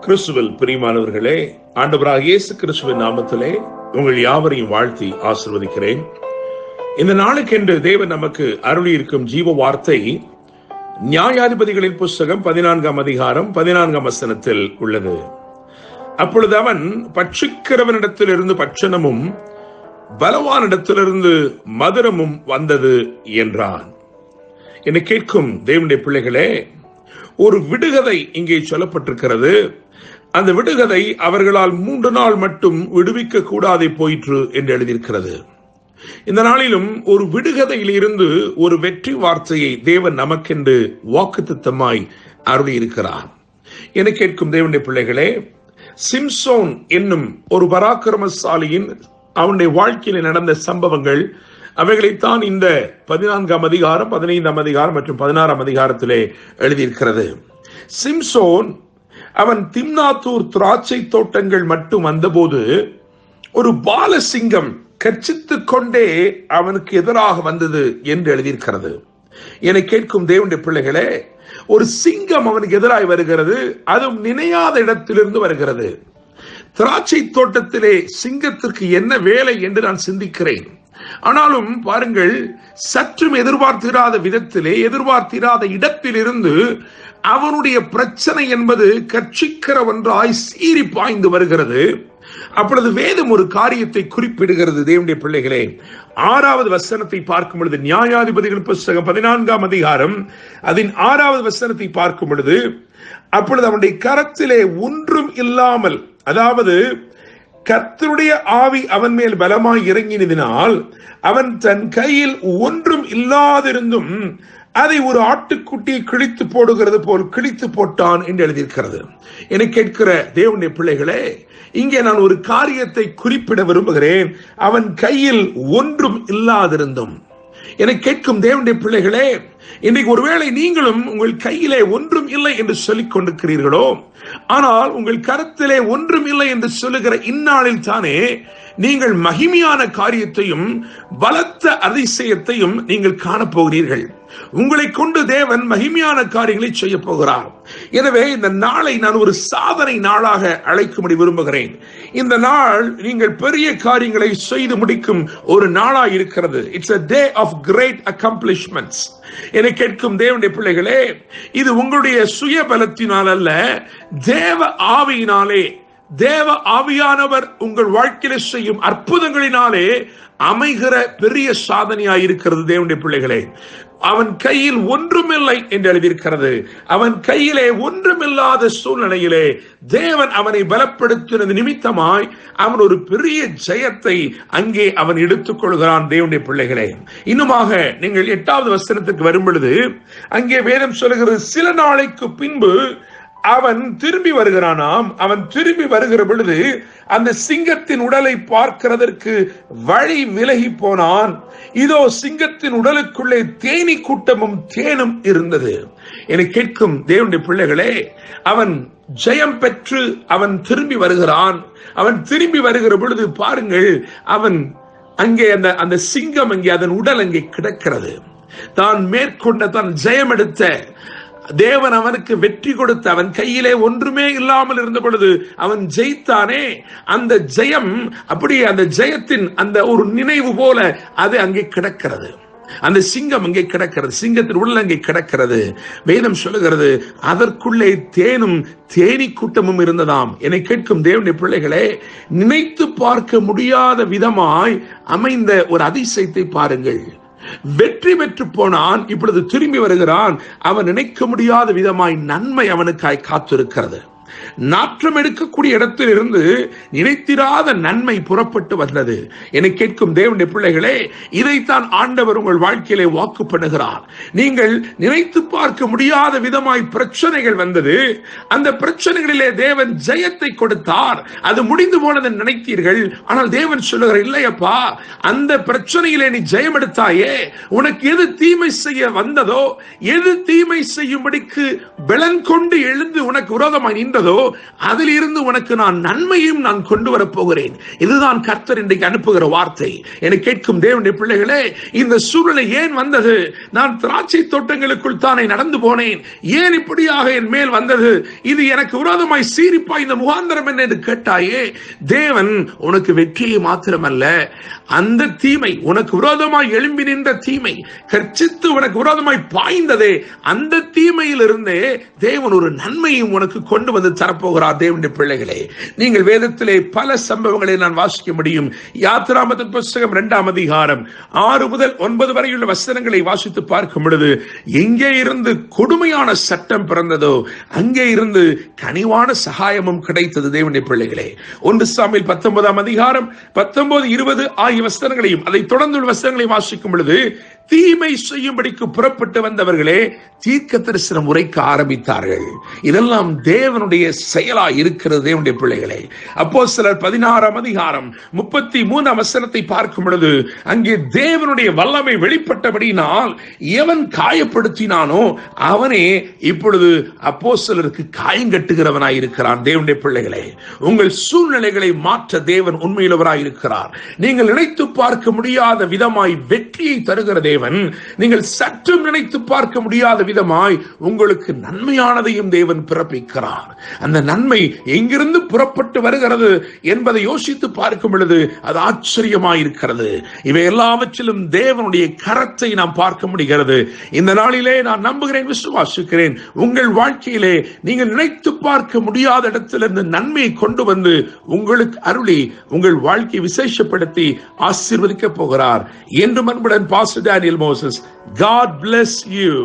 கிறிஸ்துவில் பிரியமானவர்களே, ஆண்டவராகிய இயேசு கிறிஸ்துவின் நாமத்திலே உங்கள் யாவரையும் வாழ்த்தி ஆசீர்வதிக்கிறேன். இந்த நாளுக்கென்று தேவன் நமக்கு அருளி இருக்கும் ஜீவ வார்த்தை நியாயாதிபதிகளின் புஸ்தகம் 14ஆம் அதிகாரம் 14ஆம் வசனத்தில் உள்ளது. அப்பொழுது அவன் பட்சிக்கிறவனிடத்திலிருந்து பட்சணமும் பலவானிடத்திலிருந்து மதுரமும் வந்தது என்றான். என்னை கேட்கும் தேவனுடைய பிள்ளைகளே, ஒரு விடுகதை இங்கே சொல்லப்பட்டிருக்கிறது. அந்த விடுகதை அவர்களால் 3 நாள் மட்டும் விடுவிக்க கூடாதே போயிற்று என்று எழுதியிருக்கிறது. இந்த நாளிலும் ஒரு விடுகதையில் இருந்து ஒரு வெற்றி வார்த்தையை தேவன் நமக்கென்று வாக்குத்தத்தமாய் அருளியிருக்கிறார். என கேட்கும் தேவனுடைய பிள்ளைகளே, சிம்சோன் என்னும் ஒரு பராக்கிரமசாலியின் அவனுடைய வாழ்க்கையில் நடந்த சம்பவங்கள், அவைகளைத்தான் இந்த 14ஆம் அதிகாரம், 15ஆம் அதிகாரம் மற்றும் 16ஆம் அதிகாரத்திலே எழுதியிருக்கிறது. சிம்சோன் அவன் திம்னாத்தூர் திராட்சை தோட்டங்கள் மட்டும் வந்தபோது ஒரு பாலசிங்கம் கர்ச்சித்துக் கொண்டே அவனுக்கு எதிராக வந்தது என்று எழுதியிருக்கிறது. என்னை கேட்கும் தேவனுடைய பிள்ளைகளே, ஒரு சிங்கம் அவனுக்கு எதிராக வருகிறது, அதுவும் நினையாத இடத்திலிருந்து வருகிறது. திராட்சை தோட்டத்திலே சிங்கத்திற்கு என்ன வேலை என்று நான் சிந்திக்கிறேன். ஆனாலும் பாருங்கள், சற்றும் எதிர்பார்த்திராத விதத்திலே, எதிர்பார்த்திராத இடத்திலிருந்து அவனுடைய பிரச்சனை என்பது கட்சிக்கிற ஒன்றாய் சீறி பாய்ந்து வருகிறது. அப்பொழுது வேதம் ஒரு காரியத்தை குறிப்பிடுகிறது. தேவனுடைய பிள்ளைகளே, 6வது வசனத்தை பார்க்கும் பொழுது, நியாயாதிபதிகள் புஸ்தகம் 14ஆம் அதிகாரம் அதன் 6வது வசனத்தை பார்க்கும் பொழுது, அப்பொழுது அவனுடைய கரத்திலே ஒன்றும் இல்லாமல், அதாவது கர்த்தருடைய ஆவி அவன் மேல் பலமாய் இறங்கினதினால் அவன் தன் கையில் ஒன்றும் இல்லாதிருந்தும் அதை ஒரு ஆட்டுக்குட்டியை கிழித்து போடுகிறது போல் கிழித்து போட்டான் என்று எழுதியிருக்கிறது. என கேட்கிற தேவனுடைய பிள்ளைகளே, இங்கே நான் ஒரு காரியத்தை குறிப்பிட விரும்புகிறேன். அவன் கையில் ஒன்றும் இல்லாதிருந்தும். என கேட்கும் தேவனுடைய பிள்ளைகளே, இன்றைக்கு ஒருவேளை நீங்களும் உங்கள் கையிலே ஒன்றும் இல்லை என்று சொல்லிக் கொண்டிருக்கிறீர்களோ, ஆனால் உங்கள் கரத்திலே ஒன்றும் இல்லை என்று சொல்லுகிற இந்நாளில் தானே நீங்கள் மகிமையான காரியத்தையும் பலத்த அதிசயத்தையும் நீங்கள் காணப்போகிறீர்கள். உங்களை கொண்டு தேவன் மகிமையான காரியங்களை செய்ய போகிறார். எனவே இந்த நாளை நான் ஒரு சாதனை நாளாக அழைக்கும்படி விரும்புகிறேன். இந்த நாள் நீங்கள் பெரிய காரியங்களை செய்து முடிக்கும் ஒரு நாளாக இருக்கிறது. It's a day of great accomplishments. என கேட்கும் தேவனுடைய பிள்ளைகளே, இது உங்களுடைய சுய பலத்தினால் அல்ல, தேவ ஆவியினாலே, தேவ ஆவியானவர் உங்கள் வாழ்க்கையில செய்யும் அற்புதங்களினாலே அமைகிற பெரிய சாதனையாய் இருக்கிறது. தேவனுடைய பிள்ளைகளே, அவன் கையில் ஒன்றுமில்லை என்று எழுதியிருக்கிறது. அவன் கையிலே ஒன்றுமில்லாத சூழ்நிலையிலே தேவன் அவனை பலப்படுத்தினது நிமித்தமாய் அவன் ஒரு பெரிய ஜெயத்தை அங்கே அவன் எடுத்துக் கொள்கிறான். தேவனுடைய பிள்ளைகளே, இன்னுமாக நீங்கள் 8வது வசனத்துக்கு வரும் பொழுது, அங்கே வேதம் சொல்கிறது, சில நாளைக்கு பின்பு அவன் திரும்பி வருகிறானாம். அவன் திரும்பி வருகிற பொழுது அந்த சிங்கத்தின் உடலை பார்க்கிறதற்கு வழி விலகி போனான். இதோ சிங்கத்தின் உடலுக்குள்ளே தேனீ கூட்டமும் தேனும் இருந்தது. என கேட்கும் தேவனுடைய பிள்ளைகளே, அவன் ஜெயம் பெற்று அவன் திரும்பி வருகிறான். அவன் திரும்பி வருகிற பொழுது பாருங்கள், அவன் அங்கே அந்த சிங்கம் அங்கே அதன் உடல் அங்கே கிடக்கிறது. தான் மேற்கொண்ட, தான் ஜெயம் எடுத்த தேவன் அவனுக்கு வெற்றி கொடுத்த, அவன் கையிலே ஒன்றுமே இல்லாமல் இருந்த பொழுது அவன் ஜெயித்தானே, அந்த ஜெயம் அப்படியே அந்த ஜெயத்தின் அந்த ஒரு நினைவு போல அது அங்கே கிடக்கிறது. அந்த சிங்கம் அங்கே கிடக்கிறது, சிங்கத்தின் உடல் அங்கே கிடக்கிறது. வேதம் சொல்லுகிறது, அதற்குள்ளே தேனும் தேனீ கூட்டமும் இருந்ததாம். என்னை கேட்கும் தேவனுடைய பிள்ளைகளே, நினைத்து பார்க்க முடியாத விதமாய் அமைந்த ஒரு அதிசயத்தை பாருங்கள். வெற்றி பெற்று போனான், இப்பொழுது திரும்பி வருகிறான். அவன் நினைக்க முடியாத விதமாய் நன்மை அவனுக்காய் காத்திருக்கிறது. நாற்றம் எடுக்கக்கூடிய இடத்தில் இருந்து நினைத்திராத நன்மை புறப்பட்டு வந்தது. என கேட்கும் தேவனுடைய பிள்ளைகளே, இதைத்தான் ஆண்டவர் உங்கள் வாழ்க்கையிலே வாக்கு பண்ணுகிறார். நீங்கள் நினைத்து பார்க்க முடியாத விதமாய் பிரச்சனைகள் வந்தது. அந்த பிரச்சனைகளிலே தேவன் ஜெயத்தை கொடுத்தார். அது முடிந்து போனதை நினைத்தீர்கள். ஆனால் தேவன் சொல்லுகிற, இல்லையப்பா, அந்த பிரச்சனையிலே நீ ஜெயம் எடுத்தாயே, உனக்கு எது தீமை செய்ய வந்ததோ, எது தீமை செய்யும்படிக்கு பலன் கொண்டு எழுந்து உனக்கு விரோதமாய் நின்ற வந்ததோ அதில் இருந்து உனக்கு நான் நன்மையும் நான் கொண்டு வரப்போகிறேன். இதுதான் கர்த்தர் இன்றைக்கு அனுப்புகிற வார்த்தை. என கேட்கும் தேவனுடைய பிள்ளைகளே, இந்த சூழ்நிலை ஏன் வந்தது? நான் திராட்சை தோட்டங்களுக்குள் தானே நடந்து போனேன், ஏன் இப்படியாக என் மேல் வந்தது? இது எனக்கு விரோதமாய் சீரிப்பாய் இந்த முகாந்திரம் என்ன என்று கேட்டாயே, தேவன் உனக்கு வெற்றியை மாத்திரமல்ல, அந்த தீமை உனக்கு விரோதமாய் எழும்பி நின்ற தீமை, கர்ச்சித்து உனக்கு விரோதமாய் பாய்ந்ததே, அந்த தீமையிலிருந்தே தேவன் ஒரு நன்மையும் உனக்கு கொண்டு வந்து தரப்போகிறார். தேவனுடைய பிள்ளைகளே, நீங்கள் வேதத்திலே பல சம்பவங்களை நான் வாசிக்க முடியும். யாத்திராமத்தின் புத்தகம் 2ஆம் அதிகாரம் 6 முதல் 9 வரையுள்ள வசனங்களை வாசித்து பார்க்கும் பொழுது, எங்கே இருந்து கொடுமையான சட்டம் பிறந்ததோ அங்கே இருந்து கனிவான சகாயமும் கிடைத்தது. தேவனுடைய பிள்ளைகளே, 1 சாமுவேல் 19ஆம் அதிகாரம் 19, 20 ஆகிய வசனங்களையும் அதை தொடர்ந்துள்ள வசனங்களை வாசிக்கும் பொழுது, தீமை செய்யும்படிக்கு புறப்பட்டு வந்தவர்களே தீர்க்க தரிசனம் உரைக்க ஆரம்பித்தார்கள். இதெல்லாம் தேவனுடைய செயலா இருக்கிறது. தேவனுடைய பிள்ளைகளே, அப்போஸ்தலர் 16ஆம் அதிகாரம் 33ஆம் வசனத்தை பார்க்கும் பொழுது, அங்கே தேவனுடைய வல்லமை வெளிப்பட்டபடியினால் எவன் காயப்படுத்தினானோ அவனே இப்பொழுது அப்போஸ்தலருக்கு காயங்கட்டுகிறவனாய் இருக்கிறான். தேவனுடைய பிள்ளைகளே, உங்கள் சூழ்நிலைகளை மாற்ற தேவன் உண்மையுள்ளவராய் இருக்கிறார். நீங்கள் நினைத்து பார்க்க முடியாத விதமாய் வெற்றியை தருகிற தேவன், நீங்கள் சற்றும் நினைத்து பார்க்க முடியாத விதமாய் உங்களுக்கு நன்மையானதையும் தேவன் பிறப்பிக்கிறார். அந்த நன்மை எங்கிருந்து புறப்பட்டு வருகிறது என்பதை யோசித்து பார்க்கும் பொழுது அது ஆச்சரியமாயிருக்கிறது. இவை எல்லாவற்றிலும் தேவனுடைய கரத்தை நாம் பார்க்க முடிகிறது. இந்த நாளிலே நான் நம்புகிறேன், விசுவாசிக்கிறேன், உங்கள் வாழ்க்கையிலே நீங்கள் நினைத்து பார்க்க முடியாத இடத்திலிருந்து நன்மையை கொண்டு வந்து உங்களுக்கு அருளி உங்கள் வாழ்க்கையை விசேஷப்படுத்தி ஆசீர்வதிக்க போகிறார். என்று அன்புடன் pastor Daniel Moses. God bless you.